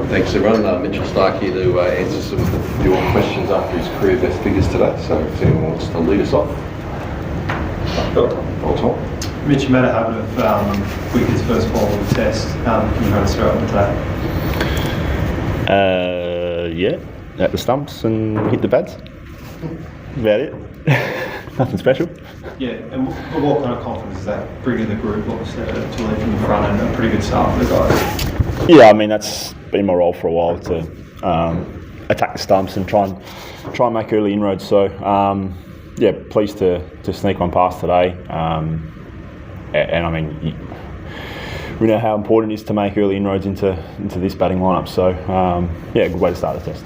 Thanks everyone. Mitchell Starc here to answer some of your questions after his career best figures today. So if anyone wants to lead us off. Mitch, you made a habit of wickets first ball of the test. Can you run straight with that? Yeah, at the stumps and hit the pads. About it. Nothing special. Yeah, and what kind of confidence does that bring to the group? Obviously, to lead from the front and a pretty good start for the guys. Yeah, I mean that's been my role for a while to attack the stumps and try and make early inroads. So yeah, pleased to sneak one past today. And I mean, we know how important it is to make early inroads into this batting lineup. So yeah, good way to start the test.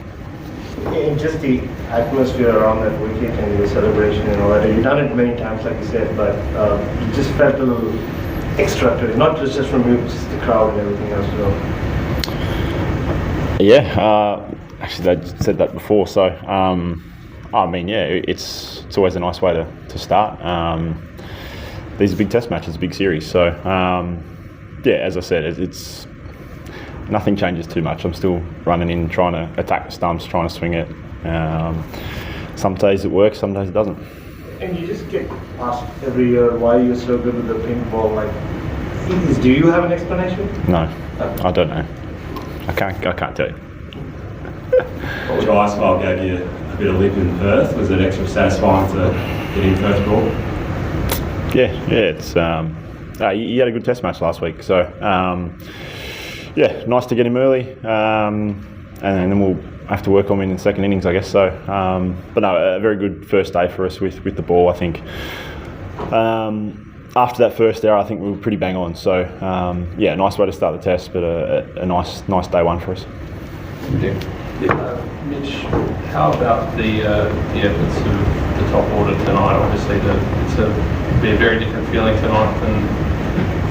And just the atmosphere around that wicket and the celebration and all that, you've done it many times like you said, but you just felt a little extra to it, not just from you, just the crowd and everything else as well. Yeah, actually they said that before, so I mean, yeah, it's always a nice way to start. These are big test matches, big series, so yeah, as I said, it's nothing changes too much. I'm still running in, trying to attack the stumps, trying to swing it. Some days it works, some days it doesn't. And you just get asked every year why you're so good with the pink ball. Like, do you have an explanation? No, I don't know. I can't tell you. Jaiswal gave you a bit of lip in Perth. Was it extra satisfying to get in first ball? Yeah, it's he had a good test match last week, so yeah, nice to get him early, and then we'll have to work on him in the second innings, I guess. So, but no, a very good first day for us with the ball. I think after that first error, I think we were pretty bang on. So, yeah, nice way to start the test, but a nice day one for us. Mitch, how about the efforts of the top order tonight? Obviously, it'll be a very different feeling tonight than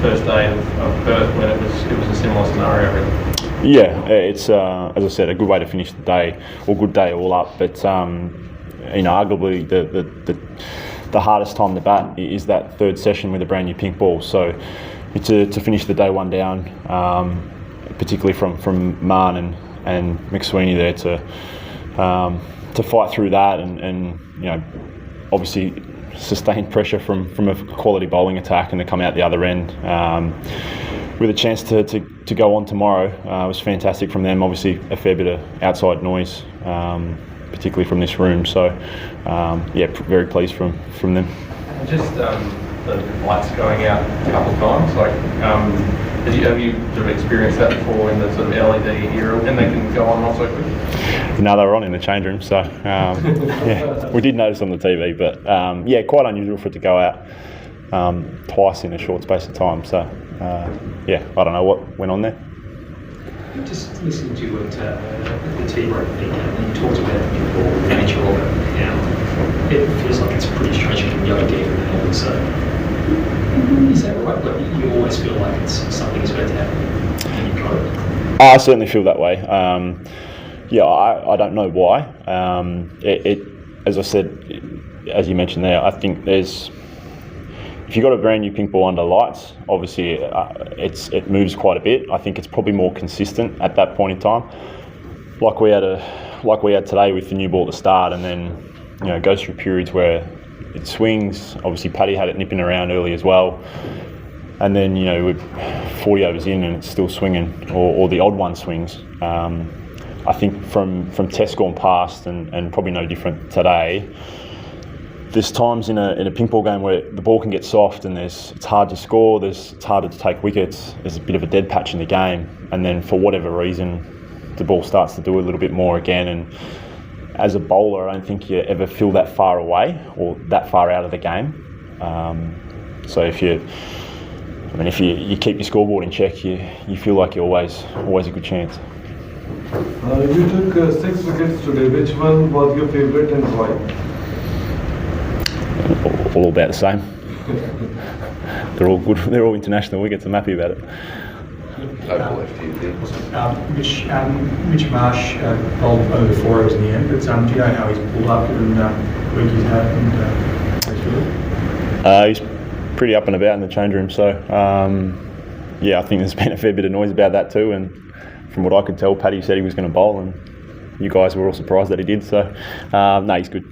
first day of Perth when it was a similar scenario, really. Yeah, it's as I said, a good way to finish the day, or good day all up. But you know, arguably the hardest time to bat is that third session with a brand new pink ball. So to finish the day one down, particularly from Marn and McSweeney there to fight through that and you know, obviously sustained pressure from a quality bowling attack and to come out the other end with a chance to go on tomorrow was fantastic from them. Obviously a fair bit of outside noise, particularly from this room. So yeah, very pleased from them. And just the lights going out a couple of times, like have you sort of experienced that before in the sort of LED era, and they can go on and off so quick? No, they were on in the change room, so yeah, we did notice on the TV, but yeah, quite unusual for it to go out twice in a short space of time. So yeah, I don't know what went on there. Just listening to you at the tea break, and you talked about the nature of it. Now, it feels like it's pretty strange from the other game in the helmet. So, is that right? Like, you always feel like it's something is about to happen, and you go. I certainly feel that way. Yeah, I don't know why. It as I said, as you mentioned there, I think if you've got a brand new pink ball under lights, obviously it moves quite a bit. I think it's probably more consistent at that point in time, like we had today with the new ball at the start, and then you know, it goes through periods where it swings. Obviously Paddy had it nipping around early as well, and then you know, we're 40 overs in and it's still swinging, or the odd one swings. I think from tests gone past and probably no different today, there's times in a pink ball game where the ball can get soft and it's hard to score, it's harder to take wickets, there's a bit of a dead patch in the game, and then for whatever reason the ball starts to do a little bit more again. And as a bowler, I don't think you ever feel that far away or that far out of the game. So if you keep your scoreboard in check, you feel like you're always a good chance. You took 6 wickets today. Which one was your favourite and why? All about the same. They're all good. They're all international wickets. I'm happy about it. Mitch Marsh bowled over 4 overs in the end, but do you know how he's pulled up given the week he's had and how he's feeling? He's pretty up and about in the change room, so yeah, I think there's been a fair bit of noise about that too, and from what I could tell, Paddy said he was going to bowl, and you guys were all surprised that he did. So, no, he's good.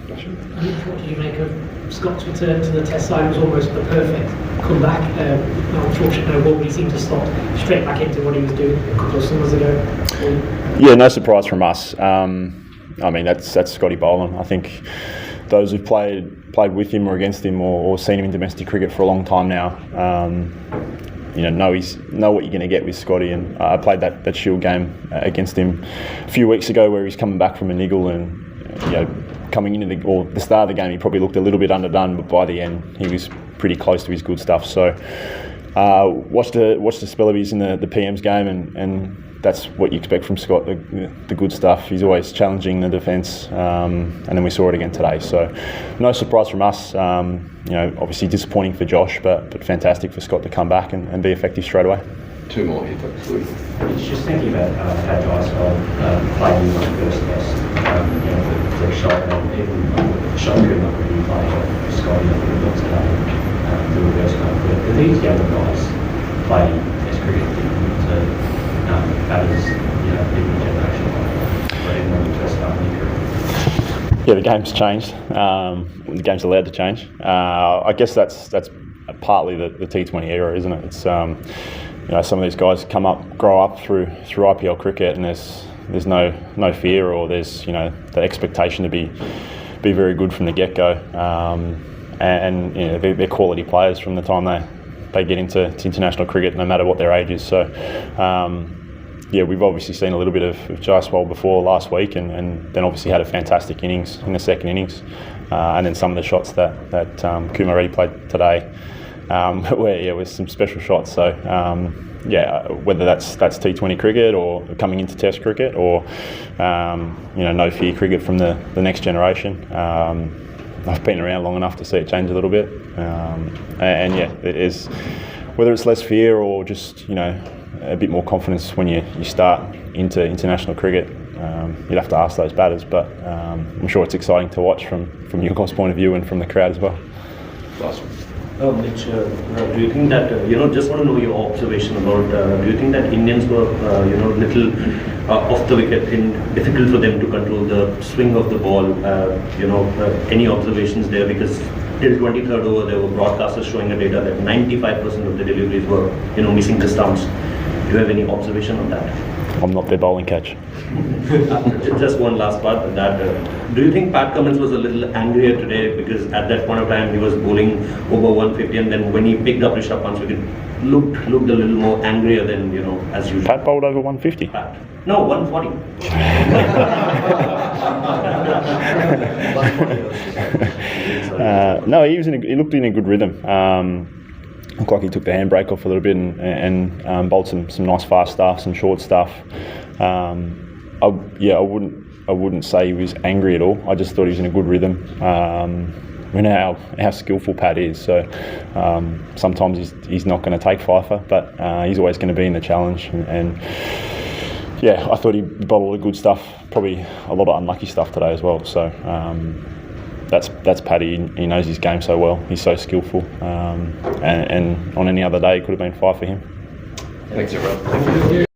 What did you make of Scott's return to the Test side? It was almost the perfect comeback. Unfortunately, he seemed to slot straight back into what he was doing a couple of summers ago. Yeah, no surprise from us. I mean, that's Scotty Boland. I think those who've played with him or against him or seen him in domestic cricket for a long time now, know what you're going to get with Scotty. And I played that Shield game against him a few weeks ago, where he's coming back from a niggle, and coming into the start of the game, he probably looked a little bit underdone, but by the end, he was pretty close to his good stuff. So, watched the spell of his in the PM's game, and that's what you expect from Scott, the good stuff. He's always challenging the defence, and then we saw it again today. So, no surprise from us. Obviously disappointing for Josh, but fantastic for Scott to come back and be effective straight away. Two more here, please. Just thinking about how Jaiswal played in the first test, the shot, and even the shot could not really play Scotty up in the box today, the reverse one. But these younger guys play Test cricket different to batters, different generation, even when you first start in your career. Yeah, the game's changed. The game's allowed to change. I guess that's partly the T20 era, isn't it? It's some of these guys grow up through IPL cricket, and there's no fear, or there's the expectation to be very good from the get-go, and they're quality players from the time they get into international cricket, no matter what their age is. So we've obviously seen a little bit of Jaiswal before last week, and then obviously had a fantastic innings in the second innings, and then some of the shots that Kumar Reddy played today. With some special shots. So whether that's T20 cricket or coming into Test cricket, or no fear cricket from the next generation. I've been around long enough to see it change a little bit, it is, whether it's less fear or just a bit more confidence when you start into international cricket. You'd have to ask those batters, but I'm sure it's exciting to watch from your guys' point of view and from the crowd as well. Last one. Mitch, do you think that, just want to know your observation about, do you think that Indians were, little off the wicket, difficult for them to control the swing of the ball? Any observations there? Because till 23rd over, there were broadcasters showing a data that 95% of the deliveries were, missing the stumps. Do you have any observation on that? I'm not their bowling coach. Just one last part of that. Do you think Pat Cummins was a little angrier today, because at that point of time he was bowling over 150, and then when he picked up Rishabh Pant's wicket, looked a little more angrier than as usual? Pat bowled over 150. Pat. No, 140. No, he looked in a good rhythm. Looked like he took the handbrake off a little bit and bowled some nice fast stuff, some short stuff. I wouldn't say he was angry at all. I just thought he was in a good rhythm. We know how skillful Pat is, so sometimes he's not going to take Pfeiffer, but he's always going to be in the challenge. And I thought he bowled all the good stuff, probably a lot of unlucky stuff today as well. So that's Paddy. He knows his game so well. He's so skillful, and on any other day it could have been 5 for him. Thanks everyone. Thank you.